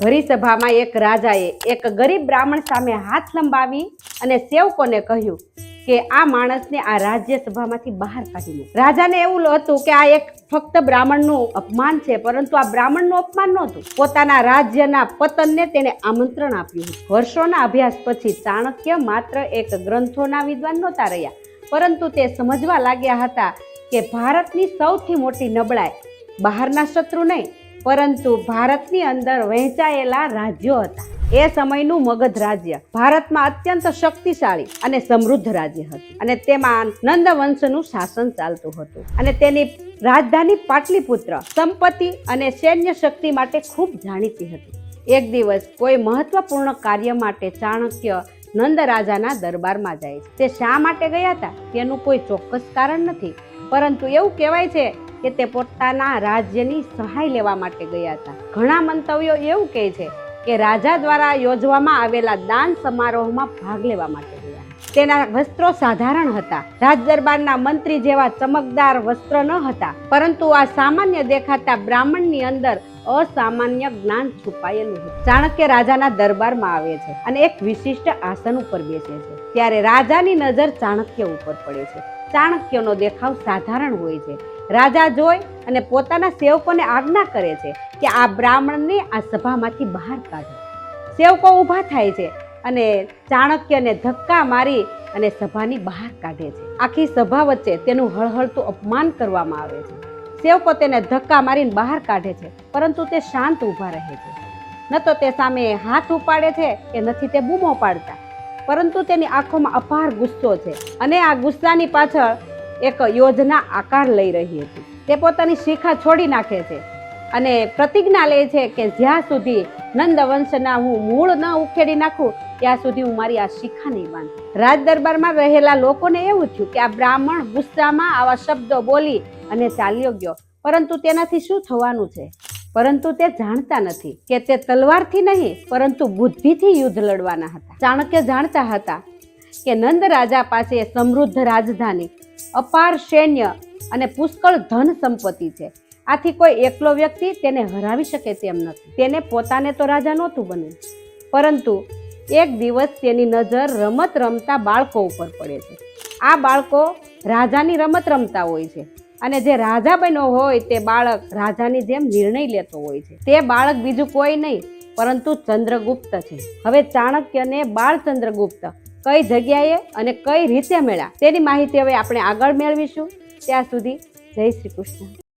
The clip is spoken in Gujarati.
ભરી સભામાં એક રાજાએ એક ગરીબ બ્રાહ્મણ સામે હાથ લંબાવી અને સેવકોને કહ્યું કે આ માણસને આ રાજ્ય સભામાંથી બહાર કાઢી મૂકો. રાજાને એવું હતું કે આ એક ફક્ત બ્રાહ્મણનું અપમાન છે, પરંતુ આ બ્રાહ્મણનું અપમાન નહોતું. પોતાના રાજ્યના પતનને તેને આમંત્રણ આપ્યું હતું. વર્ષોના અભ્યાસ પછી ચાણક્ય માત્ર એક ગ્રંથોના વિદ્વાન નહોતા રહ્યા, પરંતુ તે સમજવા લાગ્યા હતા કે ભારતની સૌથી મોટી નબળાઈ બહારના શત્રુ નહીં, પરંતુ ભારતની અંદર વહેંચાયેલા રાજ્યો હતા. એ સમયનું મગધ રાજ્ય ભારતમાં અત્યંત શક્તિશાળી અને સમૃદ્ધ રાજ્ય હતું, અને તેમાં નંદ વંશનું શાસન ચાલતું હતું, અને તેની રાજધાની પાટલીપુત્ર સંપત્તિ અને સૈન્ય શક્તિ માટે ખૂબ જાણીતી હતી. એક દિવસ કોઈ મહત્વપૂર્ણ કાર્ય માટે ચાણક્ય નંદ રાજાના દરબારમાં જાય છે. તે શા માટે ગયા હતા તેનું કોઈ ચોક્કસ કારણ નથી, પરંતુ એવું કહેવાય છે કે તે પોતાના રાજ્યની સહાય લેવા માટે ગયા હતા. ઘણા મંતવ્યો એવું કહે છે કે રાજા દ્વારા યોજવામાં આવેલા દાન સમારોહમાં ભાગ લેવા માટે ગયા. તેના વસ્ત્રો સાધારણ હતા. રાજ દરબારના મંત્રી જેવા ચમકદાર વસ્ત્ર ન હતા, પરંતુ આ સામાન્ય દેખાતા બ્રાહ્મણની અંદર અસામાન્ય જ્ઞાન છુપાયેલું હતું. ચાણક્ય રાજાના દરબારમાં આવે છે અને એક વિશિષ્ટ આસન ઉપર બેસે છે. ત્યારે રાજાની નજર ચાણક્ય ઉપર પડે છે. ચાણક્યનો દેખાવ સાધારણ હોય છે. રાજા જોઈ અને પોતાના સેવકોને આજ્ઞા કરે છે કે આ બ્રાહ્મણને આ સભામાંથી બહાર કાઢો. સેવકો ઊભા થાય છે અને ચાણક્યને ધક્કા મારી અને સભાની બહાર કાઢે છે. આખી સભા વચ્ચે તેનું હળહળતું અપમાન કરવામાં આવે છે. સેવકો તેને ધક્કા મારીને બહાર કાઢે છે, પરંતુ તે શાંત ઊભા રહે છે. ન તો તે સામે હાથ ઉપાડે છે કે નથી તે બૂમો પાડતા, પરંતુ તેની આંખોમાં અપાર ગુસ્સો છે, અને આ ગુસ્સાની પાછળ એક યોજના આકાર લઈ રહી હતી. તે પોતાની શિખા છોડી નાખે છે અને પ્રતિજ્ઞા લે છે કે જ્યાં સુધી નંદ વંશના હું મૂળ ન ઉખેડી નાખું ત્યાં સુધી હું મારી આ શિખા નહીં બાંધું. રાજ દરબારમાં રહેલા લોકોને એવું થયું કે આ બ્રાહ્મણ ગુસ્સામાં આવા શબ્દો બોલી અને ચાલ્યો ગયો, પરંતુ તેનાથી શું થવાનું છે? પરંતુ તે જાણતા નથી કે તે તલવારથી નહીં, પરંતુ બુદ્ધિથી યુદ્ધ લડવાના હતા. ચાણક્ય જાણતા હતા કે નંદ રાજા પાસે સમૃદ્ધ રાજધાની, અપાર સૈન્ય અને પુષ્કળ ધન સંપત્તિ છે. આથી કોઈ એકલો વ્યક્તિ તેને હરાવી શકે તેમ નથી. તેને પોતાને તો રાજા નહોતું બનવું, પરંતુ એક દિવસ તેની નજર રમત રમતા બાળકો ઉપર પડે છે. આ બાળકો રાજાની રમત રમતા હોય છે, અને જે રાજા બન્યો હોય તે બાળક રાજાની જેમ નિર્ણય લેતો હોય છે. તે બાળક બીજું કોઈ નહીં પરંતુ ચંદ્રગુપ્ત છે. હવે ચાણક્યને બાળ ચંદ્રગુપ્ત કઈ જગ્યાએ અને કઈ રીતે મળ્યા તેની માહિતી હવે આપણે આગળ મેળવીશું. ત્યાં સુધી જય શ્રી કૃષ્ણ.